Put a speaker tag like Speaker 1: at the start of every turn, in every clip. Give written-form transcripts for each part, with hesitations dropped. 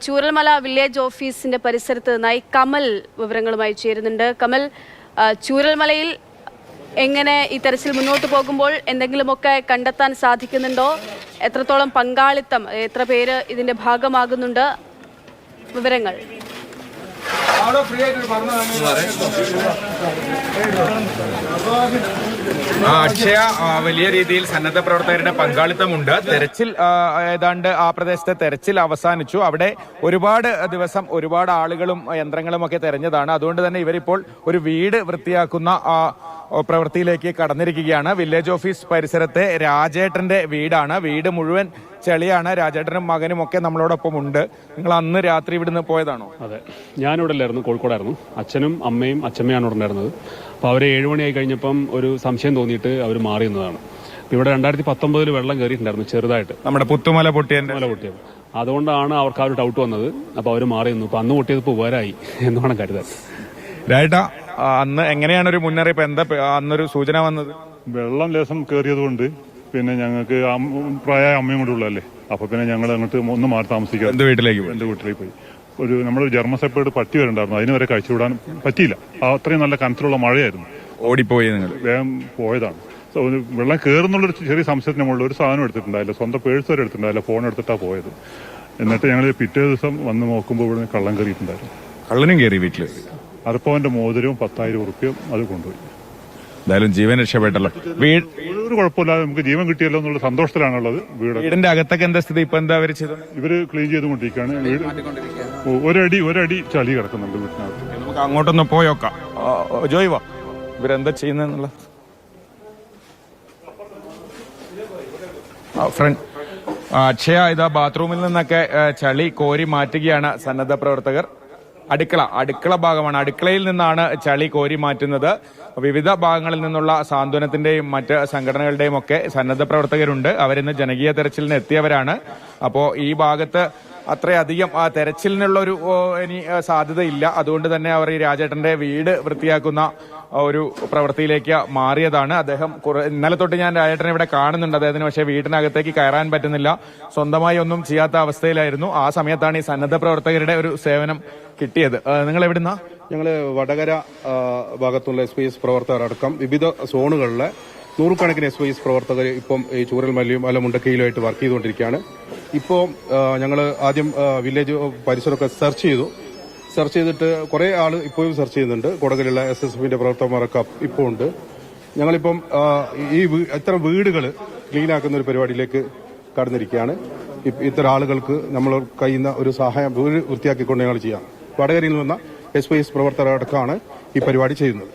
Speaker 1: Chooralmala village ഓഫീസിന്റെ പരിസരത്ത് നിന്നായി കമൽ വിവരങ്ങളുമായി ചേരുന്നുണ്ട്. കമൽ, ചൂരൽമലയിൽ എങ്ങനെ ഈ തെരച്ചിൽ മുന്നോട്ട് പോകുമ്പോൾ എന്തെങ്കിലുമൊക്കെ കണ്ടെത്താൻ സാധിക്കുന്നുണ്ടോ? എത്രത്തോളം പങ്കാളിത്തം, എത്ര പേര് ഇതിന്റെ ഭാഗമാകുന്നുണ്ട്? വിവരങ്ങൾ.
Speaker 2: അക്ഷയ, വലിയ രീതിയിൽ സന്നദ്ധ പ്രവർത്തകരുടെ പങ്കാളിത്തമുണ്ട്. തെരച്ചിൽ ഏതാണ്ട് ആ പ്രദേശത്തെ തെരച്ചിൽ അവസാനിച്ചു. അവിടെ ഒരുപാട് ദിവസം ഒരുപാട് ആളുകളും യന്ത്രങ്ങളും ഒക്കെ തെരഞ്ഞതാണ്. അതുകൊണ്ട് തന്നെ ഇവരിപ്പോൾ ഒരു വീട് വൃത്തിയാക്കുന്ന പ്രവൃത്തിയിലേക്ക് കടന്നിരിക്കുകയാണ്. വില്ലേജ് ഓഫീസ് പരിസരത്തെ രാജേട്ടന്റെ വീടാണ്. വീട് മുഴുവൻ ചെളിയാണ്. രാജേട്ടനും മകനും ഒക്കെ നമ്മളോടൊപ്പം ഉണ്ട്. നിങ്ങൾ അന്ന് രാത്രി ഇവിടുന്ന് പോയതാണോ?
Speaker 3: അതെ, ഞാനിവിടെ അല്ലായിരുന്നു, കോഴിക്കോടായിരുന്നു. അച്ഛനും അമ്മയും അച്ഛമ്മയാണ് ഇവിടെ ഉണ്ടായിരുന്നത്. അപ്പോൾ അവർ 7 മണിയായി കഴിഞ്ഞപ്പം ഒരു സംശയം തോന്നിയിട്ട് അവർ മാറി നിന്നതാണ്. ഇവിടെ 2019 വെള്ളം കയറിയിട്ടുണ്ടായിരുന്നു ചെറുതായിട്ട്,
Speaker 2: നമ്മുടെ പുത്തുമല പൊട്ടിയത്.
Speaker 3: അതുകൊണ്ടാണ് അവർക്ക് ആ ഒരു ഡൗട്ട് വന്നത്. അപ്പോൾ അവർ മാറി നിന്നു. അപ്പോൾ അന്ന് പൊട്ടിയത് ഇപ്പോൾ ഉപകാരമായി എന്ന് വേണം കരുതാൻ.
Speaker 2: രാജേട്ടാ, അന്ന് എങ്ങനെയാണ് ഒരു മുന്നറിയിപ്പ്, എന്താ അന്നൊരു സൂചന വന്നത്?
Speaker 4: വെള്ളം ലേശം കയറിയത് കൊണ്ട് പിന്നെ ഞങ്ങൾക്ക് പ്രായമായ അമ്മയും കൂടെ ഉള്ളതല്ലേ, അപ്പൊ പിന്നെ ഞങ്ങൾ അങ്ങോട്ട് ഒന്ന് മാറി താമസിക്കാം.
Speaker 2: എന്റെ വീട്ടിലേക്ക്
Speaker 4: പോയി. നമ്മൾ ജർമ്മൻ ഷെപ്പേർഡ് പട്ടി വരണ്ടായിരുന്നു, അതിന് വരെ കഴിച്ചുവിടാൻ പറ്റിയില്ല. അത്രയും നല്ല കനത്തിലുള്ള മഴയായിരുന്നു.
Speaker 2: ഓടിപ്പോയി, നിങ്ങൾ
Speaker 4: വേഗം പോയതാണ്. വെള്ളം കയറുന്നുള്ളൊരു ചെറിയ സംശയത്തിന് മുകളിൽ ഒരു സാധനം എടുത്തിട്ടുണ്ടായില്ല, സ്വന്തം പേഴ്സ് വരെ എടുത്തിട്ടുണ്ടായില്ല, ഫോൺ എടുത്തിട്ടാ പോയത്. എന്നിട്ട് ഞങ്ങൾ പിറ്റേ ദിവസം വന്ന് നോക്കുമ്പോൾ ഇവിടെ കള്ളം കയറിയിട്ടുണ്ടായിരുന്നു.
Speaker 2: കള്ളനും കയറി വീട്ടില്.
Speaker 4: അരപ്പവന്റെ മോതിരവും 10,000 ഉറുപ്പ്യയും അത് കൊണ്ടുപോയി.
Speaker 2: എന്തായാലും ജീവൻ രക്ഷപ്പെട്ടല്ലോ.
Speaker 4: ഒരു കുഴപ്പമില്ലാതെ നമുക്ക് ജീവൻ കിട്ടിയല്ലോ എന്നുള്ള സന്തോഷത്തിലാണുള്ളത്.
Speaker 2: വീടിന്റെ അകത്തൊക്കെ എന്താ സ്ഥിതി? ഇപ്പൊ എന്താ
Speaker 4: ഇവര് ക്ലീൻ ചെയ്തുകൊണ്ടിരിക്കുകയാണ്. ഒരടി ചളി കിടക്കുന്നുണ്ട് വീട്ടിനകത്ത്.
Speaker 2: നമുക്ക് അങ്ങോട്ടൊന്ന് പോയോക്കാം. ജോയ് വാ, ഇവരെന്താ ചെയ്യുന്നുള്ള ഫ്രണ്ട്. അക്ഷയ, ഇതാ ബാത്റൂമിൽ നിന്നൊക്കെ ചളി കോരി മാറ്റുകയാണ് സന്നദ്ധ പ്രവർത്തകർ. അടുക്കള ഭാഗമാണ്. അടുക്കളയിൽ നിന്നാണ് ചളി കോരി മാറ്റുന്നത്. വിവിധ ഭാഗങ്ങളിൽ നിന്നുള്ള സാന്ത്വനത്തിന്റെയും മറ്റ് സംഘടനകളുടെയും ഒക്കെ സന്നദ്ധ പ്രവർത്തകരുണ്ട്. അവരിന്ന് ജനകീയ തെരച്ചിലിന് എത്തിയവരാണ്. അപ്പോൾ ഈ ഭാഗത്ത് അത്രയധികം തെരച്ചിലിനുള്ള ഒരു ഇനി സാധ്യതയില്ല. അതുകൊണ്ട് തന്നെ അവർ ഈ രാജേട്ടന്റെ വീട് വൃത്തിയാക്കുന്ന ഒരു പ്രവൃത്തിയിലേക്ക് മാറിയതാണ്. അദ്ദേഹം ഇന്നലെ തൊട്ട് ഞാൻ രാജേട്ടനെ ഇവിടെ കാണുന്നുണ്ട്. അദ്ദേഹത്തിന് പക്ഷേ വീട്ടിനകത്തേക്ക് കയറാൻ പറ്റുന്നില്ല. സ്വന്തമായി ഒന്നും ചെയ്യാത്ത അവസ്ഥയിലായിരുന്നു. ആ സമയത്താണ് ഈ സന്നദ്ധ പ്രവർത്തകരുടെ ഒരു സേവനം കിട്ടിയത്. നിങ്ങൾ എവിടുന്നാ?
Speaker 5: ഞങ്ങൾ വടകര ഭാഗത്തുള്ള SYS പ്രവർത്തകർ അടക്കം വിവിധ സോണുകളിലെ നൂറുകണക്കിന് SYS പ്രവർത്തകർ ഇപ്പം ഈ ചൂരൽമലയും മുണ്ടക്കയിലുമായിട്ട് വർക്ക് ചെയ്തുകൊണ്ടിരിക്കുകയാണ്. ഇപ്പോൾ ഞങ്ങൾ ആദ്യം വില്ലേജ് പരിസരമൊക്കെ സെർച്ച് ചെയ്തിട്ട് കുറെ ആള് ഇപ്പോഴും സെർച്ച് ചെയ്യുന്നുണ്ട്. കൊടകലുള്ള SSFന്റെ പ്രവർത്തകന്മാരൊക്കെ ഇപ്പോൾ ഉണ്ട്. ഞങ്ങളിപ്പം ഈ ഇത്തരം വീടുകൾ ക്ലീനാക്കുന്ന ഒരു പരിപാടിയിലേക്ക് കടന്നിരിക്കുകയാണ്. ഇത്തരം ആളുകൾക്ക് നമ്മൾ കഴിയുന്ന ഒരു സഹായം വീട് വൃത്തിയാക്കിക്കൊണ്ട് ഞങ്ങൾ ചെയ്യാം. വടകരയിൽ നിന്ന് SYS പ്രവർത്തകരടക്കമാണ് ഈ പരിപാടി ചെയ്യുന്നത്.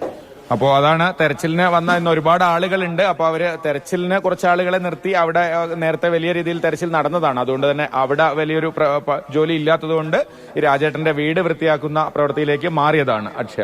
Speaker 2: അപ്പോൾ അതാണ് തെരച്ചിലിന് വന്ന ഇന്ന് ഒരുപാട് ആളുകളുണ്ട്. അപ്പോൾ അവര് തെരച്ചിലിന് കുറച്ച് ആളുകളെ നിർത്തി. അവിടെ നേരത്തെ വലിയ രീതിയിൽ തെരച്ചിൽ നടന്നതാണ്. അതുകൊണ്ട് തന്നെ അവിടെ വലിയൊരു ജോലി ഇല്ലാത്തതുകൊണ്ട് ഈ രാജേട്ടന്റെ വീട് വൃത്തിയാക്കുന്ന പ്രവൃത്തിയിലേക്ക് മാറിയതാണ്. അക്ഷയ.